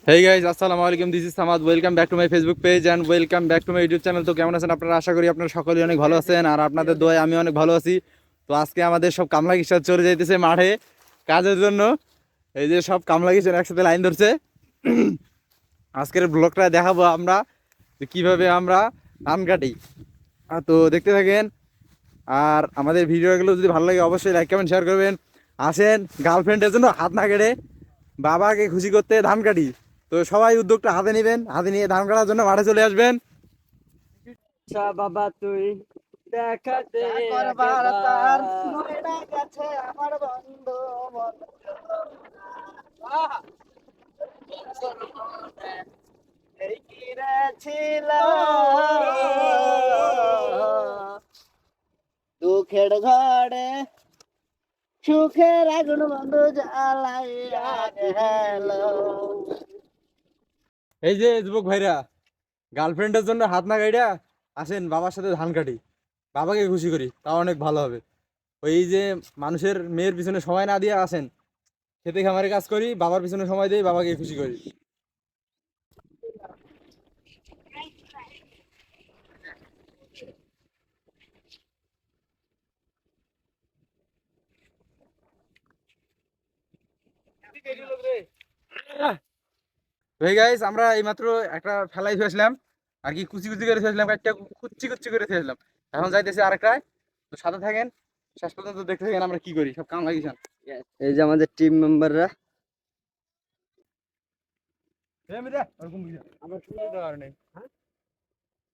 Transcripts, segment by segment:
Hey guys, আসসালামু আলাইকুম। This is Samad. Welcome back to my Facebook page and welcome back to my YouTube channel. তো কেমন আছেন আপনারা? আশা করি আপনারা সকলেই অনেক ভালো আছেন, আর আপনাদের দোয়ায় আমি অনেক ভালো আছি। তো আজকে আমাদের সব কামলা কিশোর চলে যাইতেছে মাঠে কাজের জন্য। এই যে সব কামলা কিশোর একসাথে লাইন ধরছে। আজকের ব্লগটা দেখাবো আমরা যে কীভাবে আমরা ধান কাটি। তো দেখতে থাকেন। আর আমাদের ভিডিওগুলো যদি ভালো লাগে অবশ্যই লাইক কমেন্ট শেয়ার করবেন। আসেন, গার্লফ্রেন্ডের জন্য হাত না কেটে বাবাকে খুশি করতে ধান কাটি। তো সবাই উদ্যোগটা হাতে নেবেন, হাতে নিয়ে ধান কাটার জন্য মাঠে চলে আসবেন। আচ্ছা বাবা তুই দেখাতে করবার তার নয়টা গেছে আমার বন্ধু এই কি রে ছিল দুঃখের ঘরে সুখের আগুন বন্ধু জ্বালাইয়া গেল। এই যে যুবক ভাইরা, গার্লফ্রেন্ডের জন্য হাত না কাইটা আসেন বাবার সাথে ধান কাটি, বাবাকে খুশি করি, তাও অনেক ভালো হবে। ওই যে মানুষের মেয়ের পিছনে সময় না দিয়ে আসেন, খেতে খামারে কাজ করি, বাবার পিছনে সময় দিই, বাবাকে খুশি করি। এই গাইস, আমরা এইমাত্র একটা ফেলাই ফেসলাম, আর কি কুচি কুচি করে ফেসলাম, একটা কুচি কুচি করে ফেসলাম। এখন যাইতেছি আরেকটা। তো সাথে থাকেন, শেষ পর্যন্ত দেখতে থাকেন আমরা কি করি, সব কাম লাগিয়েছেন। এই যে আমাদের টিম মেম্বাররা আমার শুনে দেওয়ার নেই।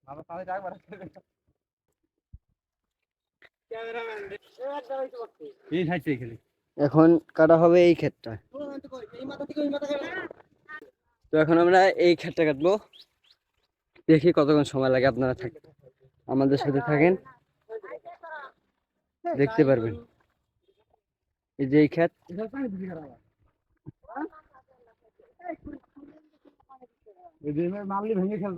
আমার সাথে একবার এই সাইডে খেলি। এখন কাটা হবে এই ক্ষেতটা। তো এখন আমরা এই ক্ষেতটা কাটবো, দেখি কতক্ষণ সময় লাগে। আপনারা আমাদের সাথে থাকেন, দেখতে পারবেন। এই যে এই ক্ষেত, মারলি ভেঙে খেলতে